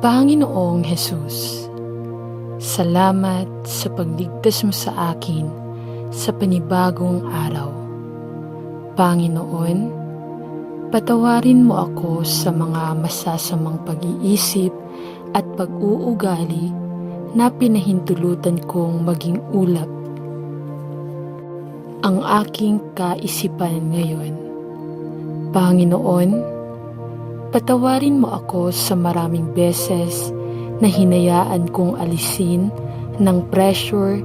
Panginoong Hesus, salamat sa pagligtas mo sa akin sa panibagong araw. Panginoon, patawarin mo ako sa mga masasamang pag-iisip at pag-uugali na pinahintulutan kong maging ulap ang aking kaisipan ngayon. Panginoon, patawarin mo ako sa maraming beses na hinayaan kong alisin ng pressure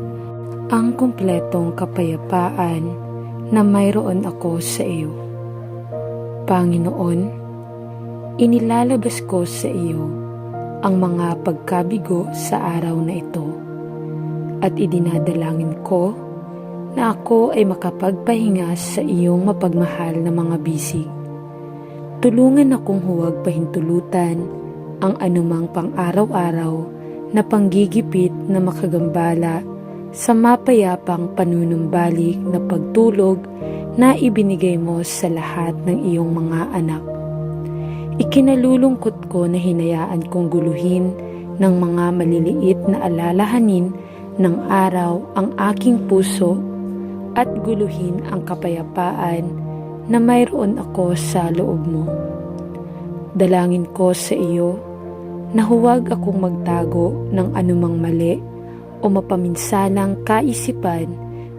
ang kumpletong kapayapaan na mayroon ako sa iyo. Panginoon, inilalabas ko sa iyo ang mga pagkabigo sa araw na ito at idinadalangin ko na ako ay makapagpahinga sa iyong mapagmahal na mga bisig. Tulungan akong huwag pahintulutan ang anumang pang-araw-araw na panggigipit na makagambala sa mapayapang panunumbalik na pagtulog na ibinigay mo sa lahat ng iyong mga anak. Ikinalulungkot ko na hinayaan kong guluhin ng mga maliliit na alalahanin ng araw ang aking puso at guluhin ang kapayapaan na mayroon ako sa loob mo. Dalangin ko sa iyo na huwag akong magtago ng anumang mali o mapaminsanang kaisipan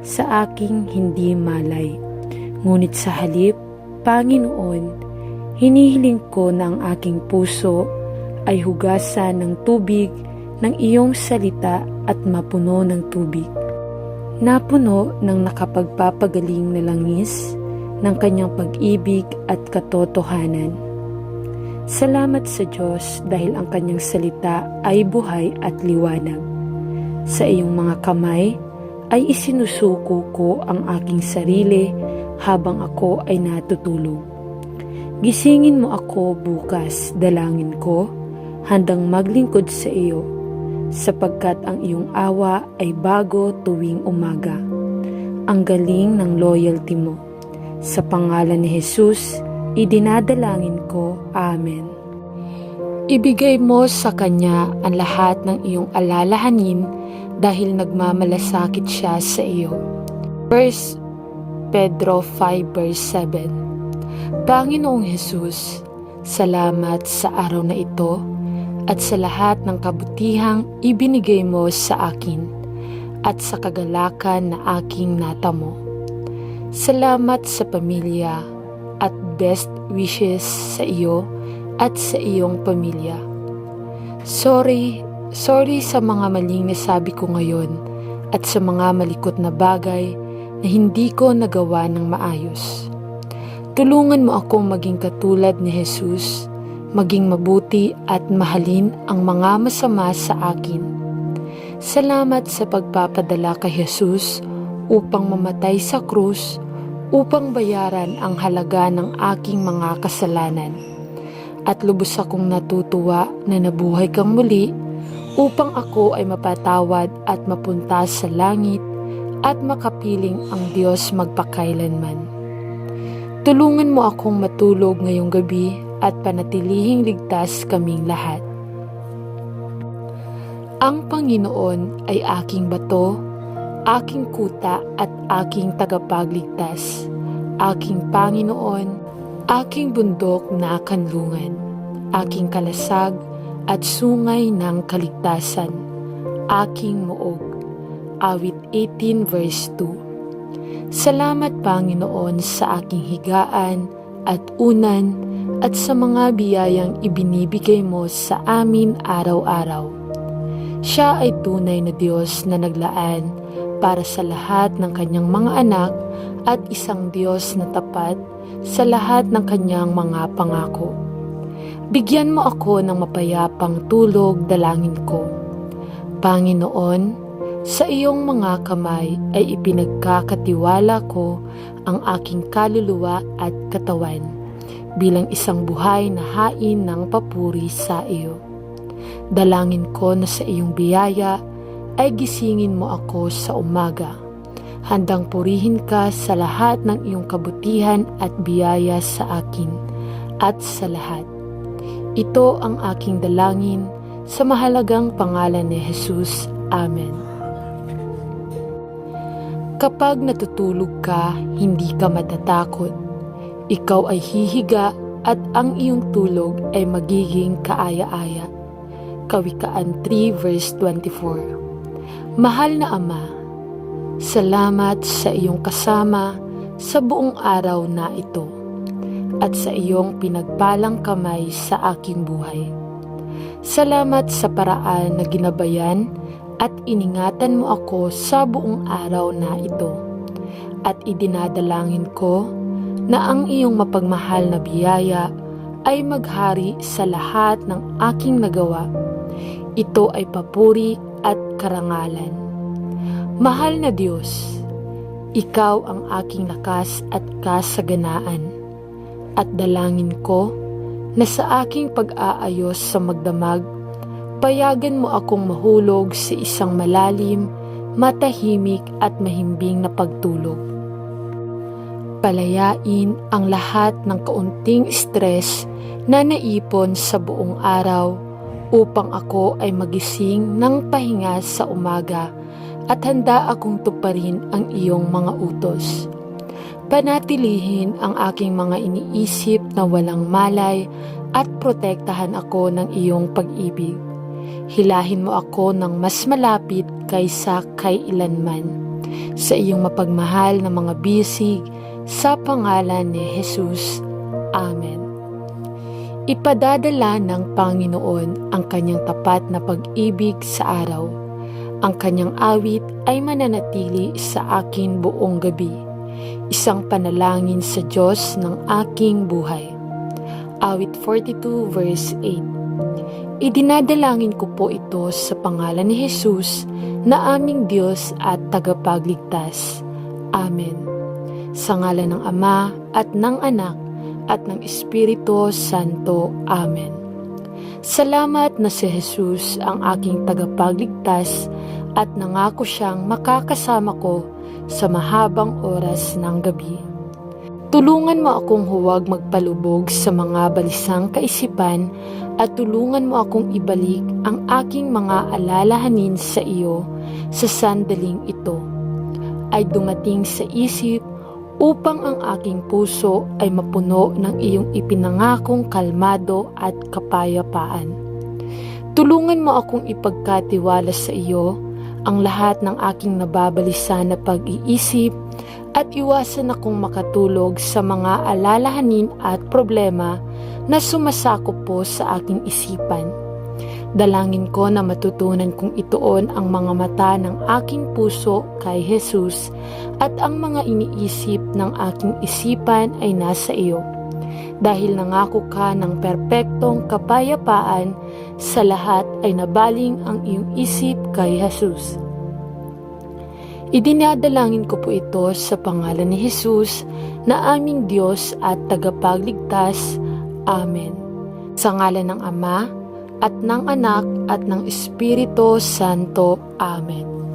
sa aking hindi malay. Ngunit sa halip, Panginoon, hinihiling ko na ang aking puso ay hugasan ng tubig ng iyong salita at mapuno ng tubig. Napuno ng nakapagpapagaling na langis ng kanyang pag-ibig at katotohanan. Salamat sa Diyos dahil ang kanyang salita ay buhay at liwanag. Sa iyong mga kamay ay isinusuko ko ang aking sarili habang ako ay natutulog. Gisingin mo ako bukas, dalangin ko, handang maglingkod sa iyo, sapagkat ang iyong awa ay bago tuwing umaga. Ang galing ng loyalty mo. Sa pangalan ni Jesus, idinadalangin ko. Amen. Ibigay mo sa Kanya ang lahat ng iyong alalahanin dahil nagmamalasakit siya sa iyo. 1 Pedro 5 verse 7. Panginoong Jesus, salamat sa araw na ito at sa lahat ng kabutihang ibinigay mo sa akin at sa kagalakan na aking natamo. Salamat sa pamilya at best wishes sa iyo at sa iyong pamilya. Sorry sa mga maling nasabi ko ngayon at sa mga malikot na bagay na hindi ko nagawa ng maayos. Tulungan mo akong maging katulad ni Jesus, maging mabuti at mahalin ang mga masama sa akin. Salamat sa pagpapadala kay Jesus upang mamatay sa krus upang bayaran ang halaga ng aking mga kasalanan. At lubos akong natutuwa na nabuhay kang muli upang ako ay mapatawad at mapunta sa langit at makapiling ang Diyos magpakailanman. Tulungan mo akong matulog ngayong gabi at panatilihing ligtas kaming lahat. Ang Panginoon ay aking bato, aking kuta at aking tagapagligtas, aking Panginoon, aking bundok na kanlungan, aking kalasag at sungay ng kaligtasan, aking muog. Awit 18 verse 2. Salamat Panginoon sa aking higaan at unan at sa mga biyayang ibinibigay mo sa amin araw-araw. Siya ay tunay na Diyos na naglaan para sa lahat ng kanyang mga anak at isang Diyos na tapat sa lahat ng kanyang mga pangako. Bigyan mo ako ng mapayapang tulog, dalangin ko. Panginoon, sa iyong mga kamay ay ipinagkakatiwala ko ang aking kaluluwa at katawan bilang isang buhay na hain ng papuri sa iyo. Dalangin ko na sa iyong biyaya ay gisingin mo ako sa umaga, handang purihin ka sa lahat ng iyong kabutihan at biyaya sa akin at sa lahat. Ito ang aking dalangin Sa mahalagang pangalan ni Jesus. Amen. Kapag natutulog ka, hindi ka matatakot. Ikaw ay hihiga at ang iyong tulog ay magiging kaaya-aya. Kawikaan 3 verse 24. Mahal na Ama, salamat sa iyong kasama sa buong araw na ito at sa iyong pinagpalang kamay sa aking buhay. Salamat sa paraan na ginabayan at iningatan mo ako sa buong araw na ito. At idinadalangin ko na ang iyong mapagmahal na biyaya ay maghari sa lahat ng aking nagawa. Ito ay papuri at karangalan. Mahal na Diyos, Ikaw ang aking lakas at kasaganaan. At dalangin ko na sa aking pag-aayos sa magdamag, payagan mo akong mahulog sa isang malalim, matahimik at mahimbing na pagtulog. Palayain ang lahat ng kaunting stress na naipon sa buong araw upang ako ay magising ng pahinga sa umaga at handa akong tuparin ang iyong mga utos. Panatilihin ang aking mga iniisip na walang malay at protektahan ako ng iyong pag-ibig. Hilahin mo ako ng mas malapit kaysa kay ilanman. Sa iyong mapagmahal na mga bisig, sa pangalan ni Jesus. Amen. Ipadadala ng Panginoon ang kanyang tapat na pag-ibig sa araw. Ang kanyang awit ay mananatili sa akin buong gabi. Isang panalangin sa Diyos ng aking buhay. Awit 42 verse 8. Idinadalangin ko po ito sa pangalan ni Jesus na aming Diyos at tagapagligtas. Amen. Sa ngalan ng Ama at ng Anak at ng Espiritu Santo. Amen. Salamat na si Jesus ang aking tagapagligtas at nangako siyang makakasama ko sa mahabang oras ng gabi. Tulungan mo akong huwag magpalubog sa mga balisang kaisipan at tulungan mo akong ibalik ang aking mga alalahanin sa iyo sa sandaling ito. Ay dumating sa isip upang ang aking puso ay mapuno ng iyong ipinangakong kalmado at kapayapaan. Tulungan mo akong ipagkatiwala sa iyo ang lahat ng aking nababalisa na pag-iisip at iwasan akong makatulog sa mga alalahanin at problema na sumasakop po sa aking isipan. Dalangin ko na matutunan kong ituon ang mga mata ng aking puso kay Jesus at ang mga iniisip ng aking isipan ay nasa iyo. Dahil nangako ka ng perpektong kapayapaan, sa lahat ay nabaling ang iyong isip kay Jesus. Idinadalangin ko po ito sa pangalan ni Jesus na aming Diyos at tagapagligtas. Amen. Sa ngalan ng Ama at ng Anak at ng Espiritu Santo. Amen.